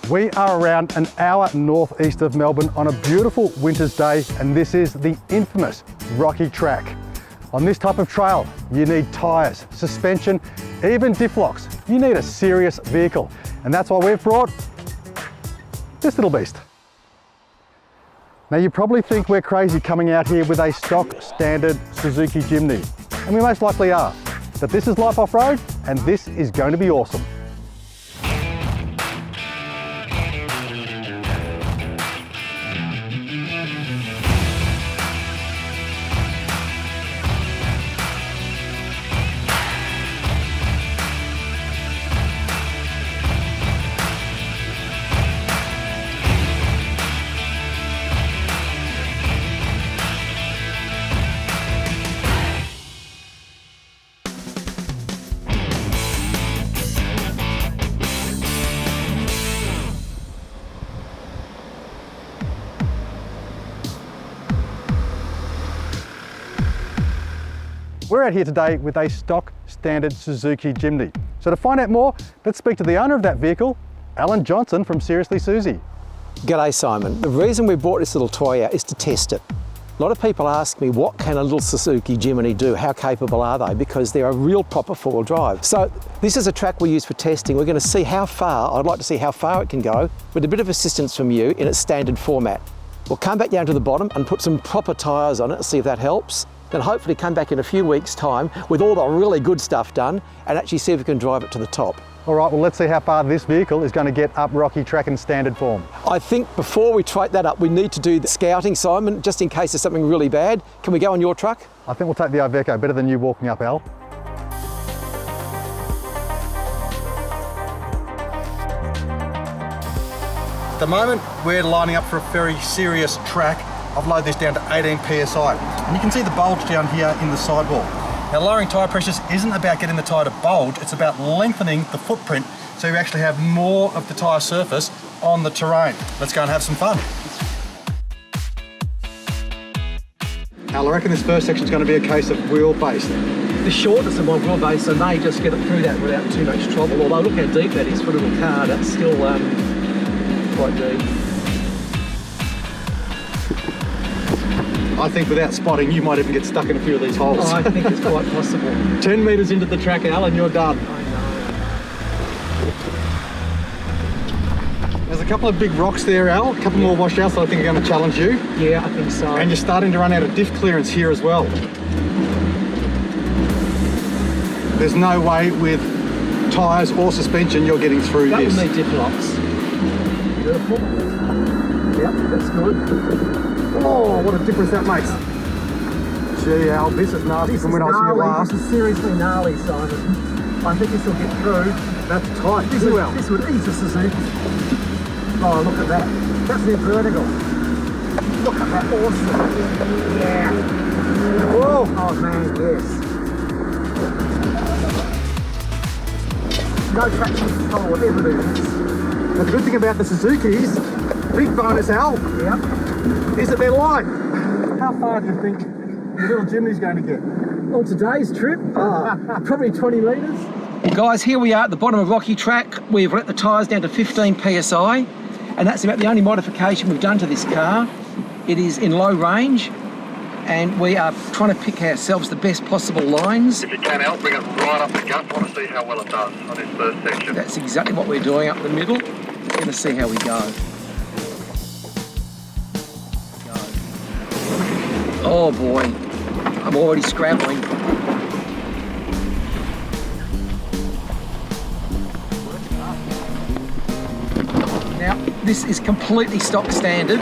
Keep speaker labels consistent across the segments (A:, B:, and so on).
A: We are around an hour northeast of Melbourne on a beautiful winter's day, and this is the infamous rocky track. On this type of trail, you need tyres, suspension, even diff locks. You need a serious vehicle, and that's why we've brought this little beast. Now you probably think we're crazy coming out here with a stock standard Suzuki Jimny, and we most likely are, but this is life off-road, and this is going to be awesome. We're out here today with a stock standard Suzuki Jimny. So to find out more, let's speak to the owner of that vehicle, Alan Johnson from Seriously Susie.
B: G'day Simon. The reason we brought this little toy out is to test it. A lot of people ask me, what can a little Suzuki Jimny do? How capable are they? Because they're a real proper four-wheel drive. So this is a track we use for testing. We're going to see how far, I'd like to see how far it can go with a bit of assistance from you in its standard format. We'll come back down to the bottom and put some proper tyres on it and see if that helps. Then hopefully come back in a few weeks' time with all the really good stuff done and actually see if we can drive it to the top.
A: All right, well, let's see how far this vehicle is going to get up rocky track in standard form.
B: I think before we try that up, we need to do the scouting, Simon, just in case there's something really bad. Can we go on your truck?
A: I think we'll take the Iveco, better than you walking up, Al. At the moment, we're lining up for a very serious track. I've lowered this down to 18 PSI. And you can see the bulge down here in the sidewall. Now, lowering tyre pressures isn't about getting the tyre to bulge, it's about lengthening the footprint so you actually have more of the tyre surface on the terrain. Let's go and have some fun. Al, I reckon this first section is going to be a case of wheelbase.
B: The shortness of my wheelbase, so may just get it through that without too much trouble. Although look how deep that is for a little car, that's still quite deep.
A: I think without spotting, you might even get stuck in a few of these holes.
B: Oh, I think it's quite possible.
A: 10 metres into the track, Al, and you're done.
B: I know.
A: There's a couple of big rocks there, Al. A couple more washouts that I think are going to challenge you.
B: Yeah, I think so.
A: And you're starting to run out of diff clearance here as well. There's no way with tyres or suspension you're getting through this.
B: That would need diff locks. Beautiful. Yep, that's good.
A: Oh, what a difference that makes. Gee, Al, this is nasty from when I saw you last.
B: This is seriously gnarly, Simon. I think this will get through.
A: That's tight.
B: This would ease a Suzuki. Oh, look at that. That's the vertical. Look at that. Awesome. Yeah.
A: Whoa.
B: Oh, man, yes. No traction control, whatever it is.
A: The good thing about the Suzukis, big bonus, Al.
B: Yep.
A: Is that they're light. How far do you think the little Jimny's going to get?
B: On today's trip, probably 20 metres. Well guys, here we are at the bottom of rocky track. We've let the tyres down to 15 PSI, and that's about the only modification we've done to this car. It is in low range, and we are trying to pick ourselves the best possible lines.
C: If you can, Al, bring it right up the gut. I want to see how well it does on this first section.
B: That's exactly what we're doing up the middle. We're going to see how we go. Oh boy, I'm already scrambling. Now, this is completely stock standard.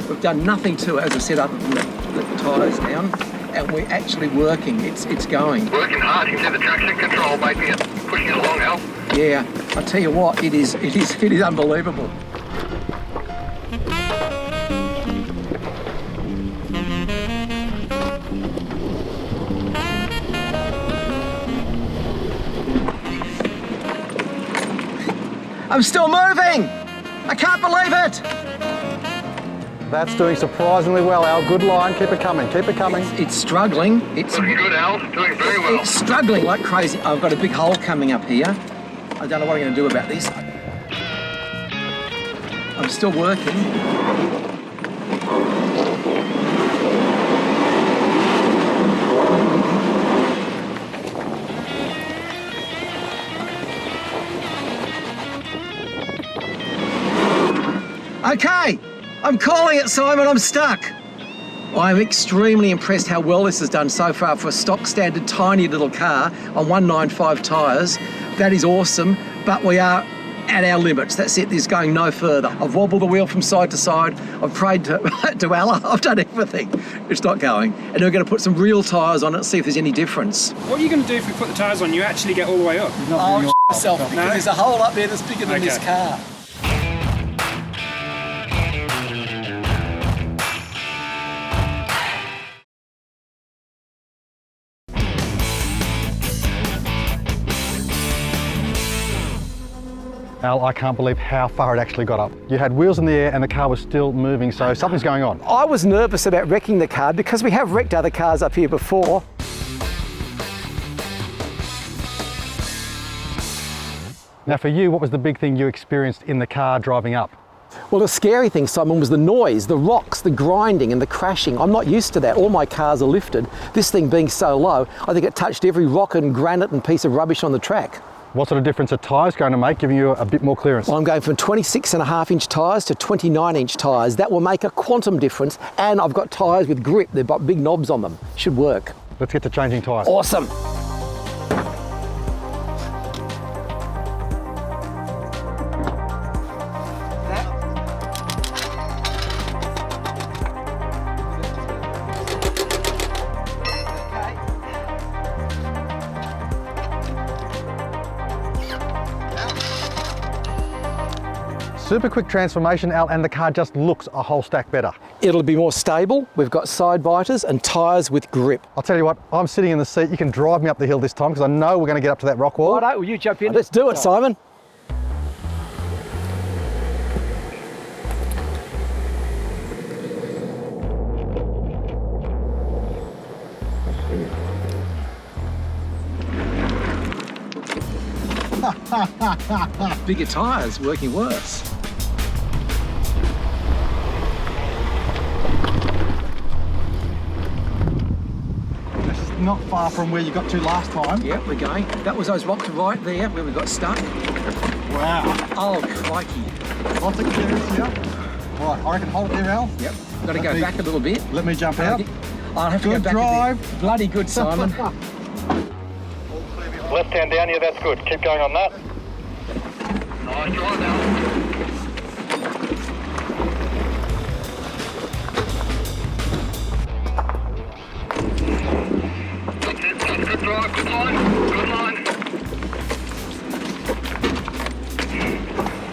B: We've done nothing to it, as I said, other than let the tyres down, and we're actually working. It's going.
C: Working hard. You can see the traction control making it, pushing it along, Al.
B: Yeah, I tell you what, it is unbelievable. I'm still moving! I can't believe it!
A: That's doing surprisingly well, Al. Good line. Keep it coming. Keep it coming.
B: It's struggling. It's
C: Looking good, Al. Doing very well.
B: It's struggling like crazy. I've got a big hole coming up here. I don't know what I'm going to do about this. I'm still working. Okay, I'm calling it, Simon, I'm stuck. I'm extremely impressed how well this has done so far for a stock standard tiny little car on 195 tyres. That is awesome, but we are at our limits. That's it, there's going no further. I've wobbled the wheel from side to side. I've prayed to Allah, I've done everything. It's not going. And we're going to put some real tyres on it and see if there's any difference.
D: What are you going to do if we put the tyres on? You actually get all the way up?
B: I'll myself, because there's a hole up there that's bigger than this car.
A: Al, I can't believe how far it actually got up. You had wheels in the air and the car was still moving, so something's going on.
B: I was nervous about wrecking the car because we have wrecked other cars up here before.
A: Now for you, what was the big thing you experienced in the car driving up?
B: Well, the scary thing, Simon, was the noise, the rocks, the grinding and the crashing. I'm not used to that. All my cars are lifted. This thing being so low, I think it touched every rock and granite and piece of rubbish on the track.
A: What sort of difference are tyres going to make, giving you a bit more clearance?
B: Well, I'm going from 26.5-inch tyres to 29-inch tyres. That will make a quantum difference, and I've got tyres with grip. They've got big knobs on them. Should work.
A: Let's get to changing tyres.
B: Awesome.
A: Super quick transformation, Al, and the car just looks a whole stack better.
B: It'll be more stable. We've got side biters and tyres with grip.
A: I'll tell you what, I'm sitting in the seat. You can drive me up the hill this time because I know we're going to get up to that rock wall.
B: Righto, will you jump in? Let's do it, Simon. Bigger tyres working worse.
A: This is not far from where you got to last time.
B: Yep, we're going. That was those rocks right there where we got stuck.
A: Wow.
B: Oh, crikey.
A: Lots of clearance here. All right, I reckon hold it there, Al.
B: Yep. Got to go back a little bit.
A: Let me jump out.
B: I'll have to
A: Good
B: go back
A: drive.
B: a bit. Bloody good, Simon.
C: Left hand down here, that's good. Keep going on that. Nice drive now. Good drive, good line, good line.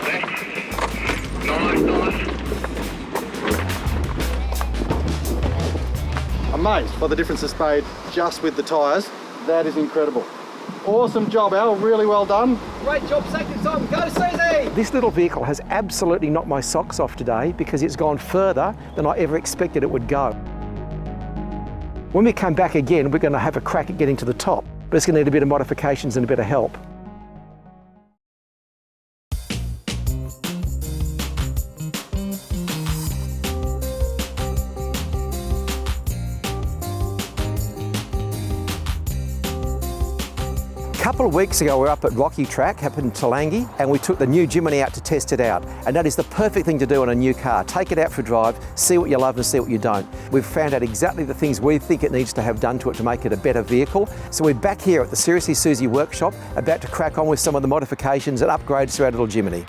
C: Left. Nice, nice.
A: Amazed by the difference it's made just with the tyres. That is incredible. Awesome job, Al. Really well done.
B: Great job, second time. Go, Susie! This little vehicle has absolutely knocked my socks off today because it's gone further than I ever expected it would go. When we come back again, we're going to have a crack at getting to the top, but it's going to need a bit of modifications and a bit of help. A couple of weeks ago, we were up at Rocky Track up in Talangi, and we took the new Jimny out to test it out. And that is the perfect thing to do on a new car. Take it out for a drive, see what you love and see what you don't. We've found out exactly the things we think it needs to have done to it to make it a better vehicle. So we're back here at the Seriously Susie workshop, about to crack on with some of the modifications and upgrades to our little Jimny.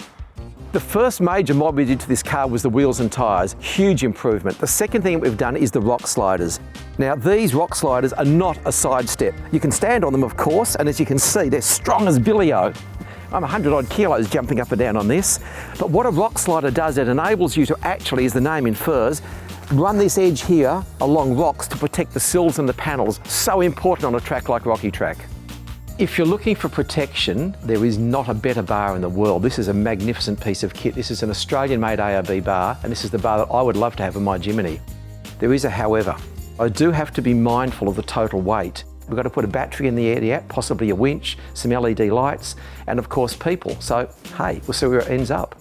B: The first major mod we did to this car was the wheels and tyres. Huge improvement. The second thing we've done is the rock sliders. Now these rock sliders are not a side step. You can stand on them, of course, and as you can see, they're strong as billy-o. I'm 100 odd kilos jumping up and down on this. But what a rock slider does, it enables you to actually, as the name infers, run this edge here along rocks to protect the sills and the panels. So important on a track like Rocky Track. If you're looking for protection, there is not a better bar in the world. This is a magnificent piece of kit. This is an Australian-made ARB bar, and this is the bar that I would love to have in my Jimny. There is a however. I do have to be mindful of the total weight. We've got to put a battery in the idiot, possibly a winch, some LED lights, and of course people. So, hey, we'll see where it ends up.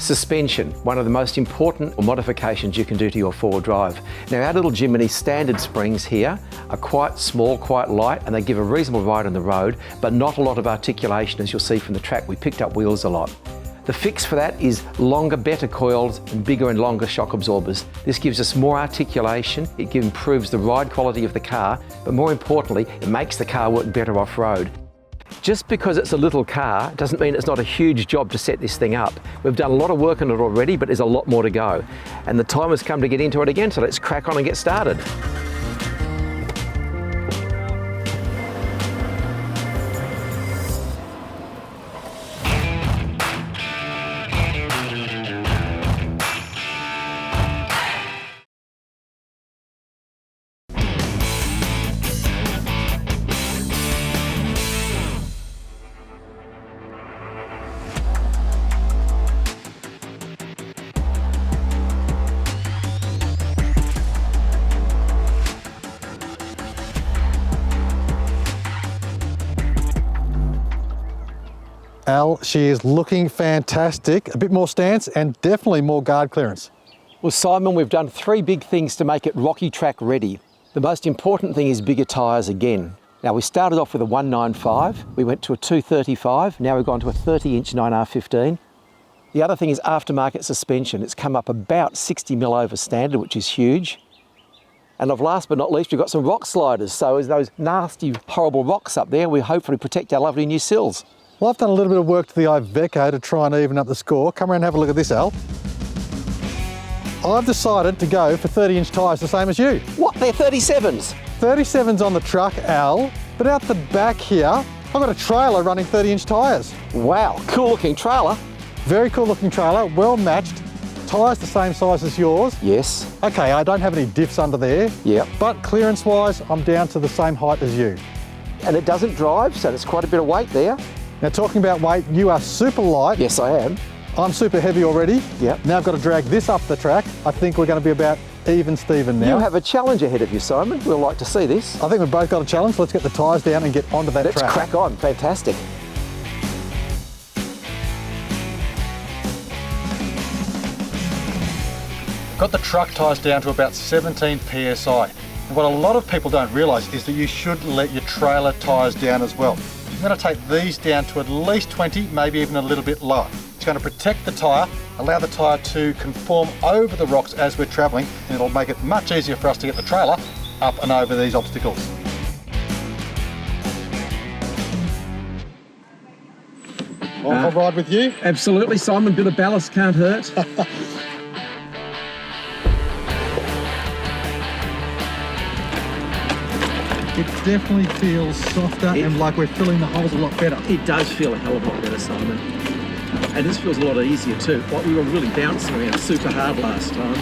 B: Suspension, one of the most important modifications you can do to your four-wheel drive. Now our little Jimny standard springs here are quite small, quite light, and they give a reasonable ride on the road, but not a lot of articulation as you'll see from the track. We picked up wheels a lot. The fix for that is longer, better coils and bigger and longer shock absorbers. This gives us more articulation, it improves the ride quality of the car, but more importantly, it makes the car work better off-road. Just because it's a little car doesn't mean it's not a huge job to set this thing up. We've done a lot of work on it already, but there's a lot more to go. And the time has come to get into it again, so let's crack on and get started.
A: Al, she is looking fantastic. A bit more stance and definitely more guard clearance.
B: Well, Simon, we've done three big things to make it rocky track ready. The most important thing is bigger tyres again. Now, we started off with a 195, we went to a 235, now we've gone to a 30-inch 9R15. The other thing is aftermarket suspension. It's come up about 60 mil over standard, which is huge. And last but not least, we've got some rock sliders. So as those nasty, horrible rocks up there, we hopefully protect our lovely new sills.
A: Well, I've done a little bit of work to the Iveco to try and even up the score. Come around and have a look at this, Al. I've decided to go for 30-inch tyres, the same as you.
B: What, they're 37s?
A: 37s on the truck, Al, but out the back here, I've got a trailer running 30-inch tyres.
B: Wow, cool looking trailer.
A: Very cool looking trailer, well matched. Tyres the same size as yours.
B: Yes.
A: Okay, I don't have any diffs under there.
B: Yep.
A: But clearance-wise, I'm down to the same height as you.
B: And it doesn't drive, so there's quite a bit of weight there.
A: Now, talking about weight, you are super light.
B: Yes, I am.
A: I'm super heavy already.
B: Yep.
A: Now I've got to drag this up the track. I think we're going to be about even Steven now.
B: You have a challenge ahead of you, Simon. We'll like to see this.
A: I think we've both got a challenge. Let's get the tyres down and get onto that track.
B: Let's crack on. Fantastic.
A: Got the truck tyres down to about 17 PSI. And what a lot of people don't realise is that you should let your trailer tyres down as well. I'm going to take these down to at least 20, maybe even a little bit lower. It's going to protect the tyre, allow the tyre to conform over the rocks as we're travelling, and it'll make it much easier for us to get the trailer up and over these obstacles. I'll ride with you.
B: Absolutely, Simon. Bit of ballast can't hurt.
A: It definitely feels softer and like we're filling the holes a lot better.
B: It does feel a hell of a lot better, Simon. And this feels a lot easier too. Like we were really bouncing around super hard last time.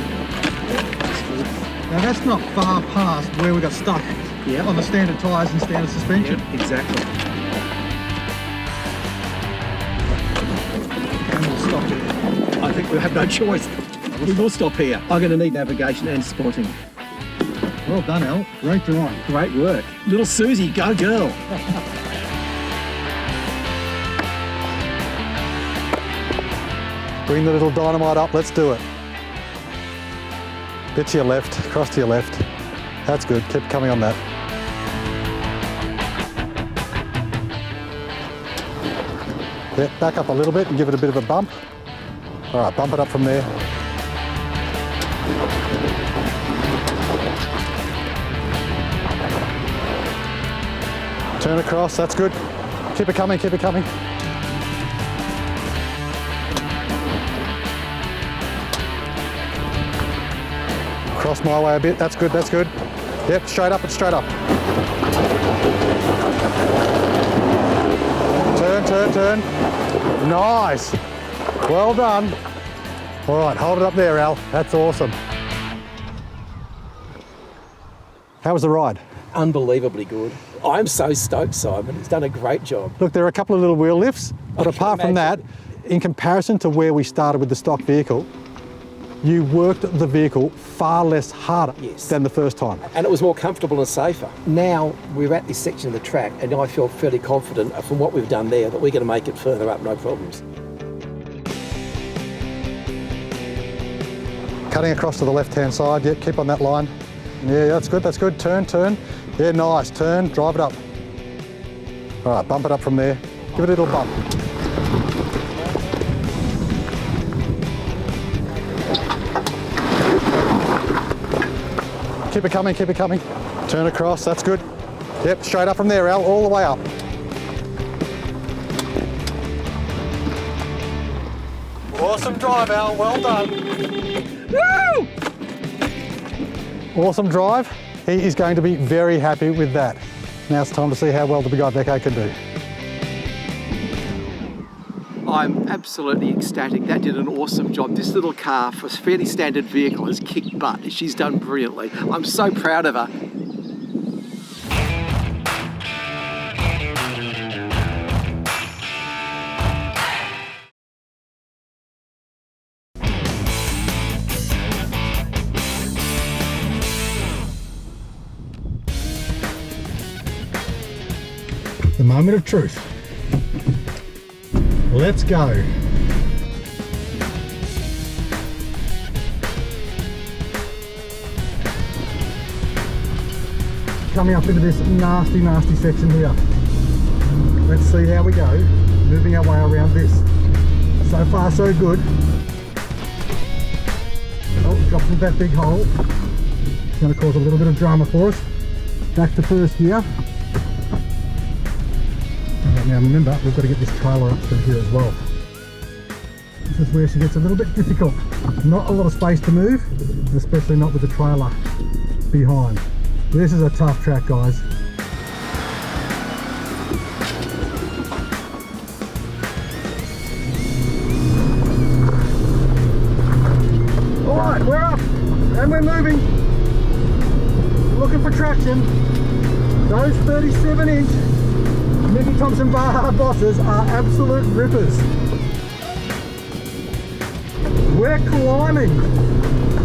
A: Now that's not far past where we got stuck on the standard tyres and standard suspension.
B: Yeah, exactly.
A: And we'll stop here.
B: I think we have no choice. We will stop here. I'm going to need navigation and spotting.
A: Well done, Al. Great drawing.
B: Great work. Little Susie, go girl.
A: Bring the little dynamite up, let's do it. Bit to your left, cross to your left. That's good, keep coming on that. Yeah, back up a little bit and give it a bit of a bump. All right, bump it up from there. Turn across, that's good. Keep it coming, keep it coming. Cross my way a bit, that's good, that's good. Yep, straight up, it's straight up. Turn, turn, turn. Nice. Well done. All right, hold it up there, Al. That's awesome. How was the ride?
B: Unbelievably good. I'm so stoked, Simon. He's done a great job.
A: Look, there are a couple of little wheel lifts, but apart from that, in comparison to where we started with the stock vehicle, you worked the vehicle far less harder than the first time.
B: And it was more comfortable and safer. Now we're at this section of the track and I feel fairly confident from what we've done there that we're going to make it further up, no problems.
A: Cutting across to the left-hand side. Yeah, keep on that line. Yeah, that's good, that's good. Turn, turn. Yeah, nice. Turn, drive it up. All right, bump it up from there. Give it a little bump. Keep it coming, keep it coming. Turn across, that's good. Yep, straight up from there, Al, all the way up. Awesome drive, Al, well done. Woo! Awesome drive. He is going to be very happy with that. Now it's time to see how well the big Iveco can do.
B: I'm absolutely ecstatic. That did an awesome job. This little car, for a fairly standard vehicle, has kicked butt. She's done brilliantly. I'm so proud of her.
A: The moment of truth. Let's go. Coming up into this nasty, nasty section here. Let's see how we go, moving our way around this. So far, so good. Oh, dropped into that big hole. It's going to cause a little bit of drama for us. Back to first gear. Now remember, we've got to get this trailer up through here as well. This is where she gets a little bit difficult. Not a lot of space to move, especially not with the trailer behind. This is a tough track, guys. All right, we're up and we're moving. Looking for traction. Those 37-inch Mickey Thompson Baja bosses are absolute rippers. We're climbing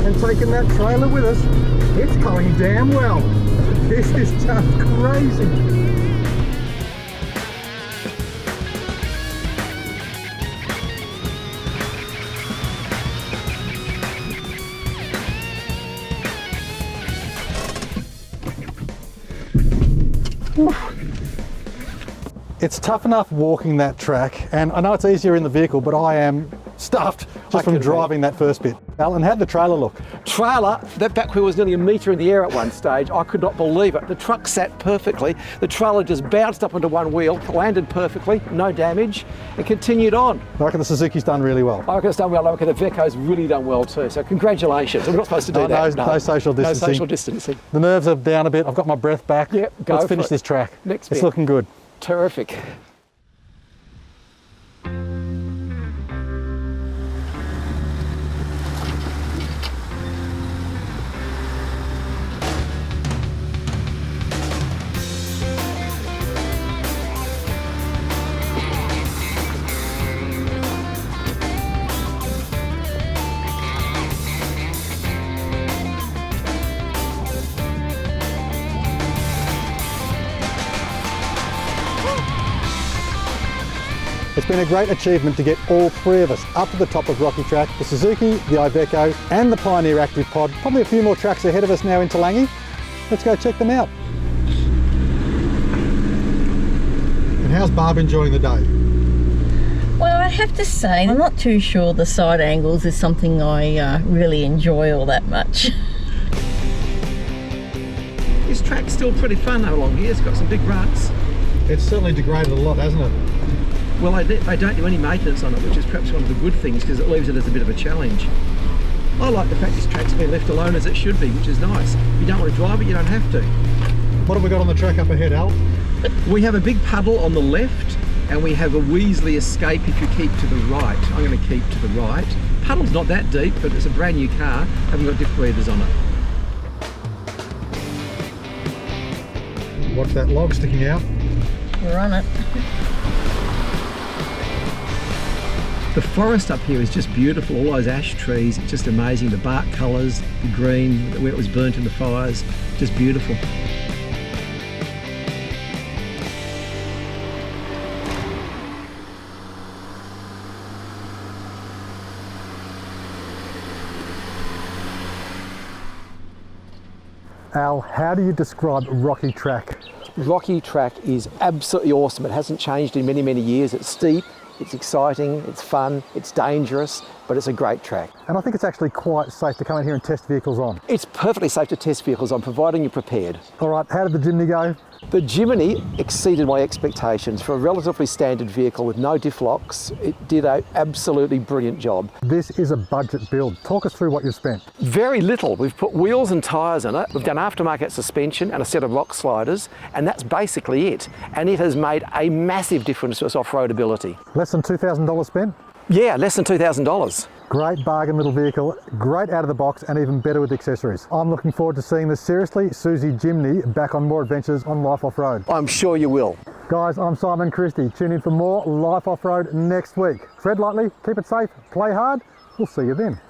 A: and taking that trailer with us. It's going damn well. This is just crazy. It's tough enough walking that track, and I know it's easier in the vehicle, but I am stuffed just from driving that first bit. Alan, how'd the trailer look?
B: Trailer, that back wheel was nearly a metre in the air at one stage. I could not believe it. The truck sat perfectly. The trailer just bounced up onto one wheel, landed perfectly, no damage, and continued on.
A: I reckon the Suzuki's done really well.
B: I reckon it's done well. I reckon the Iveco's really done well too. So congratulations. We're not supposed to do that.
A: No social distancing.
B: No social distancing.
A: The nerves are down a bit. I've got my breath back.
B: Yep,
A: Let's finish this track.
B: Next
A: It's
B: bit.
A: looking good.
B: Terrific.
A: It's been a great achievement to get all three of us up to the top of Rocky Track, the Suzuki, the Iveco and the Pioneer Active Pod. Probably a few more tracks ahead of us now in Talangi. Let's go check them out. And how's Barb enjoying the day?
E: Well, I have to say, I'm not too sure the side angles is something I really enjoy all that much.
B: This track's still pretty fun though along here. It's got some big ruts.
A: It's certainly degraded a lot, hasn't it?
B: Well, they don't do any maintenance on it, which is perhaps one of the good things because it leaves it as a bit of a challenge. I like the fact this track's been left alone as it should be, which is nice. If you don't want to drive it, you don't have to.
A: What have we got on the track up ahead, Al?
B: We have a big puddle on the left and we have a Weasley escape if you keep to the right. I'm going to keep to the right. Puddle's not that deep, but it's a brand new car. Haven't got diff breathers on it.
A: Watch that log sticking out.
E: We're on it.
B: The forest up here is just beautiful, all those ash trees, it's just amazing, the bark colours, the green, where it was burnt in the fires, just beautiful.
A: Al, how do you describe Rocky Track?
B: Rocky Track is absolutely awesome. It hasn't changed in many, many years. It's steep, it's exciting, it's fun, it's dangerous, but it's a great track.
A: And I think it's actually quite safe to come in here and test vehicles on.
B: It's perfectly safe to test vehicles on, providing you're prepared.
A: All right, how did the Jimny go?
B: The Jimny exceeded my expectations. For a relatively standard vehicle with no diff locks, it did an absolutely brilliant job.
A: This is a budget build. Talk us through what you've spent.
B: Very little. We've put wheels and tyres in it. We've done aftermarket suspension and a set of rock sliders, and that's basically it. And it has made a massive difference to its off-road ability.
A: Less than $2,000 spent?
B: Yeah, less than $2,000.
A: Great bargain little vehicle, great out of the box and even better with accessories. I'm looking forward to seeing the Seriously Susie Jimny back on more adventures on Life Off-Road.
B: I'm sure you will.
A: Guys, I'm Simon Christie. Tune in for more Life Off-Road next week. Tread lightly, keep it safe, play hard. We'll see you then.